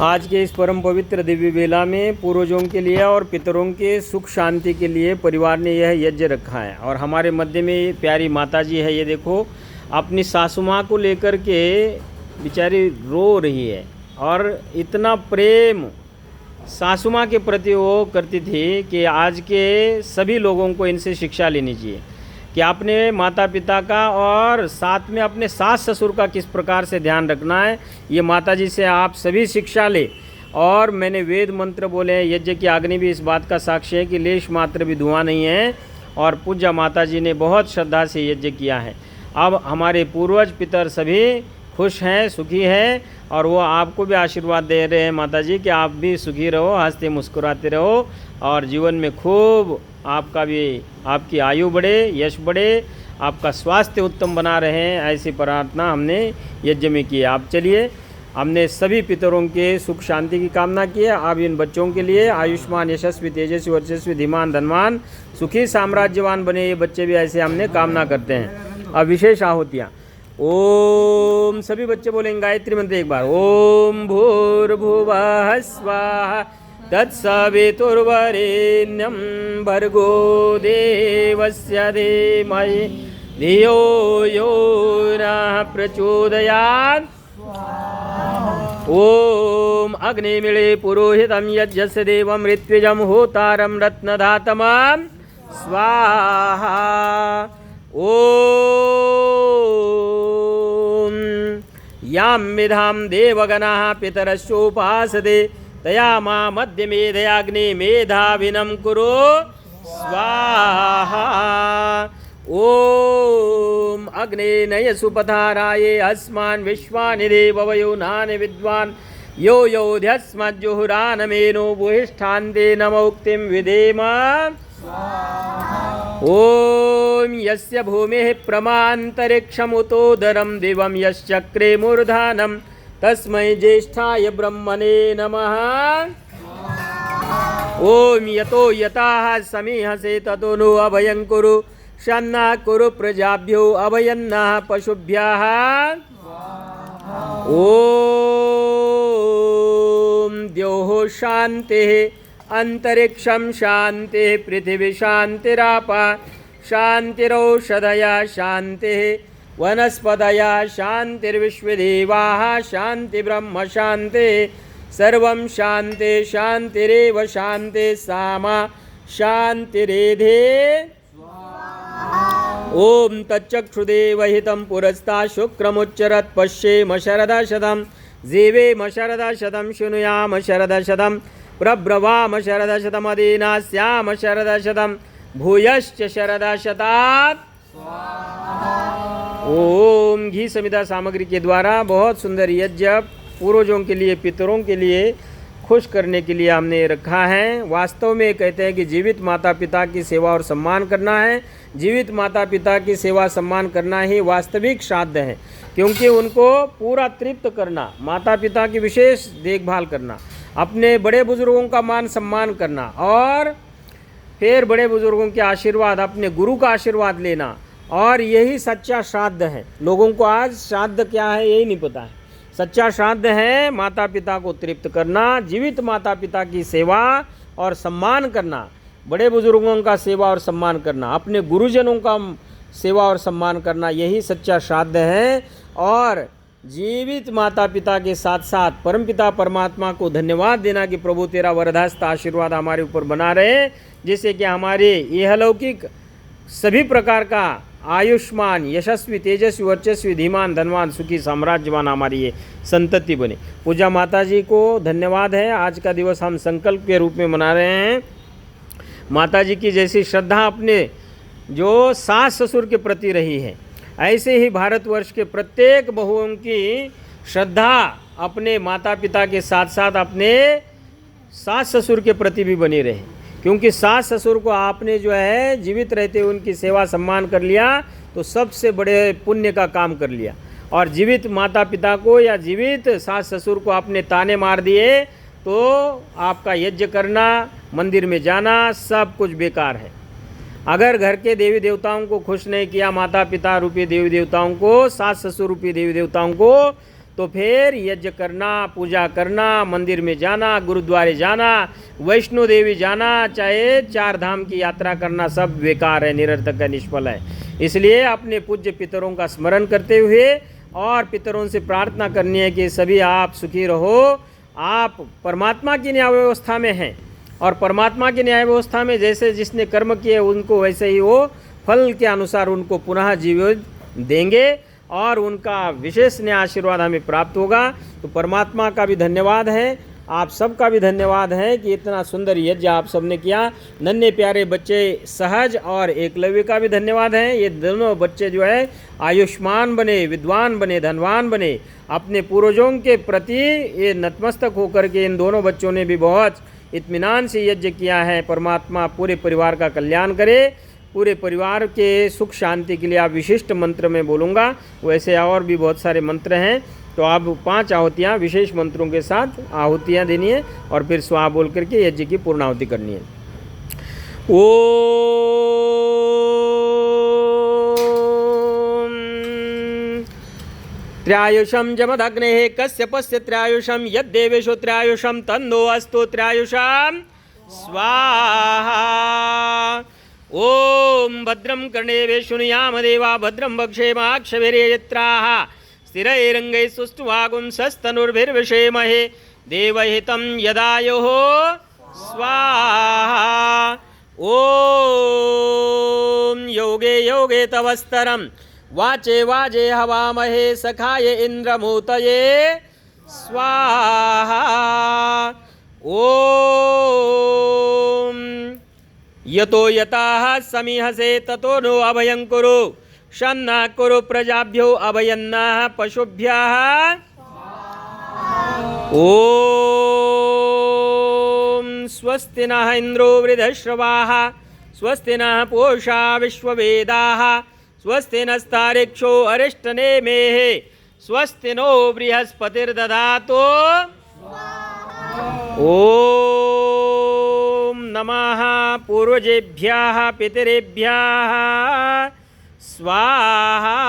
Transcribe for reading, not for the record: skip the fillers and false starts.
आज के इस परम पवित्र दिव्य बेला में पूर्वजों के लिए और पितरों के सुख शांति के लिए परिवार ने यह यज्ञ रखा है। और हमारे मध्य में प्यारी माता जी है, ये देखो अपनी सासू माँ को लेकर के बेचारी रो रही है। और इतना प्रेम सासू माँ के प्रति वो करती थी कि आज के सभी लोगों को इनसे शिक्षा लेनी चाहिए कि अपने माता पिता का और साथ में अपने सास ससुर का किस प्रकार से ध्यान रखना है। ये माता जी से आप सभी शिक्षा ले। और मैंने वेद मंत्र बोले हैं, यज्ञ की अग्नि भी इस बात का साक्ष्य है कि लेश मात्र भी धुआं नहीं है। और पूज्य माता जी ने बहुत श्रद्धा से यज्ञ किया है। अब हमारे पूर्वज पितर सभी खुश हैं, सुखी हैं, और वो आपको भी आशीर्वाद दे रहे हैं माता जी कि आप भी सुखी रहो, हंसते मुस्कुराते रहो और जीवन में खूब आपका भी आपकी आयु बढ़े, यश बढ़े, आपका स्वास्थ्य उत्तम बना रहे, ऐसी प्रार्थना हमने यज्ञ में की। आप चलिए, हमने सभी पितरों के सुख शांति की कामना की है। अब इन बच्चों के लिए आयुष्मान, यशस्वी, तेजस्वी, वर्चस्वी, धीमान, धनवान, सुखी, साम्राज्यवान बने ये बच्चे भी, ऐसे हमने कामना करते हैं। अब विशेष आहुतियाँ। ओम, सभी बच्चे बोलेंगे गायत्री मंत्र एक बार। ओम भूर्भुवः स्वाहा तत्सवितुर्वरेण्यं भर्गो देवस्य धीमहि धियो यो नः प्रचोदयात्। ओम अग्निमीळे पुरोहितं यज्ञस्य देवं ऋत्विजं होतारं रत्नधातमं स्वाहा। ओम यां विधां देवगणाः पितरश्चोपासते तया मां मध्यमेधयाग्निमेधाविनं कुरु स्वाहा। ओम अग्नेनय सुपथाराये अस्मान् विश्वानि देववयो नानि विद्वान् यो योध्यस्मज्जुहुरानमेनो भूयिष्ठान्ते नमोक्तिं विधेम। ओम यस्य भूमिः प्रमान्तरिक्षमुतोदरं दिवं यश्चक्रे मूर्धानं तस्मै ज्येष्ठाय ब्रह्मणे नमः। ओम यतो यताः समीहसे ततो नो अभयं कुरु शन्नः कुरु प्रजाभ्यो अभयन्नः पशुभ्यः। ओम द्योः शान्तिः अंतरिक्षं शान्तिः पृथिवी शान्तिरापः शान्तिरौषधयः शान्तिः वनस्पतयः शान्तिर्विश्वदेवाः शान्तिर्ब्रह्म शान्तिः सर्वं शान्तिः शान्तिरेव शान्तिः सामा शान्तिरेधे। ओम तच्चक्षुदेवहितं पुरस्तात् शुक्रमुच्चरत् पश्येम शरदशतं जीवेम शरदशतं शृणुयाम शरदशतं प्रब्रवाम शरदशतमदीनास्याम शरदशतं भूयश्च शरदशतात्। ओम घी समिधा सामग्री के द्वारा बहुत सुंदर यज्ञ पूर्वजों के लिए, पितरों के लिए खुश करने के लिए हमने रखा है। वास्तव में कहते हैं कि जीवित माता पिता की सेवा और सम्मान करना है। जीवित माता पिता की सेवा सम्मान करना ही वास्तविक श्राद्ध है, क्योंकि उनको पूरा तृप्त करना, माता पिता की विशेष देखभाल करना, अपने बड़े बुजुर्गों का मान सम्मान करना और फिर बड़े बुजुर्गों के आशीर्वाद, अपने गुरु का आशीर्वाद लेना, और यही सच्चा श्राद्ध है। लोगों को आज श्राद्ध क्या है यही नहीं पता है। सच्चा श्राद्ध है माता पिता को तृप्त करना, जीवित माता पिता की सेवा और सम्मान करना, बड़े बुजुर्गों का सेवा और सम्मान करना, अपने गुरुजनों का सेवा और सम्मान करना, यही सच्चा श्राद्ध है। और जीवित माता पिता के साथ साथ परमपिता परमात्मा को धन्यवाद देना कि प्रभु तेरा वरदास्त आशीर्वाद हमारे ऊपर बना रहे, जिससे कि हमारे इहलौकिक सभी प्रकार का आयुष्मान, यशस्वी, तेजस्वी, वर्चस्वी, धीमान, धनवान, सुखी, साम्राज्यवान हमारी ये संतति बने। पूजा माता जी को धन्यवाद है। आज का दिवस हम संकल्प के रूप में मना रहे हैं। माता जी की जैसी श्रद्धा अपने जो सास ससुर के प्रति रही है, ऐसे ही भारतवर्ष के प्रत्येक बहुओं की श्रद्धा अपने माता पिता के साथ साथ अपने सास ससुर के प्रति भी बनी रहे, क्योंकि सास ससुर को आपने जो है जीवित रहते हुए उनकी सेवा सम्मान कर लिया तो सबसे बड़े पुण्य का काम कर लिया। और जीवित माता पिता को या जीवित सास ससुर को आपने ताने मार दिए तो आपका यज्ञ करना, मंदिर में जाना, सब कुछ बेकार है। अगर घर के देवी देवताओं को खुश नहीं किया, माता पिता रूपी देवी देवताओं को, सास ससुर रूपी देवी देवताओं को, तो फिर यज्ञ करना, पूजा करना, मंदिर में जाना, गुरुद्वारे जाना, वैष्णो देवी जाना, चाहे 4 धाम की यात्रा करना, सब बेकार है, निरर्थक है, निष्फल है। इसलिए अपने पूज्य पितरों का स्मरण करते हुए और पितरों से प्रार्थना करनी है कि सभी आप सुखी रहो। आप परमात्मा की न्याय व्यवस्था में हैं और परमात्मा की न्याय व्यवस्था में जैसे जिसने कर्म किए उनको वैसे ही वो फल के अनुसार उनको पुनः जीवन देंगे और उनका विशेष न्याय आशीर्वाद हमें प्राप्त होगा। तो परमात्मा का भी धन्यवाद है, आप सबका भी धन्यवाद है कि इतना सुंदर यज्ञ आप सबने किया। नन्हे प्यारे बच्चे सहज और एकलव्य का भी धन्यवाद है। ये दोनों बच्चे जो है आयुष्मान बने, विद्वान बने, धनवान बने। अपने पूर्वजों के प्रति ये नतमस्तक होकर के इन दोनों बच्चों ने भी बहुत इत्मीनान से यज्ञ किया है। परमात्मा पूरे परिवार का कल्याण करे। पूरे परिवार के सुख शांति के लिए आप विशिष्ट मंत्र में बोलूँगा, वैसे और भी बहुत सारे मंत्र हैं। तो आप 5 आहुतियाँ विशेष मंत्रों के साथ आहुतियाँ देनी है और फिर स्वाहा बोल करके यज्ञ की पूर्णाहुति करनी है। ओम त्र्यायुषं जमदग्नेः कश्यपस्य त्र्यायुषं यद्देवेषु त्र्यायुषं तन्नो अस्तु त्र्यायुषं स्वाहा। ओम भद्रं कर्णेभिः शृणुयाम देवा भद्रं वक्षेमाक्षभिर्यजत्राः स्थिरैरङ्गैः सुष्ठुवागुंसस्तनुर्भिर्विषेमहे देवहितं यदायुः स्वाहा। ओम योगे योगे तवस्तरं वाचे वाजे हवामहे सखाय इन्द्रमूतये स्वाहा। ओम यतो यताः समीहसे ततो नो अभयं कुरु शन्ना कुरु प्रजाभ्यो अभयन्नाः पशुभ्यः। ओम स्वस्ति नः इंद्रो वृद्धश्रवाः स्वस्ति नः पूषा विश्ववेदाः स्वस्ति नस्तारिक्षो अरिष्टनेमिः स्वस्ति नो बृहस्पतिर्दधातु। ओम नमः पूर्वजेभ्यः पितरेभ्यः स्वाहा।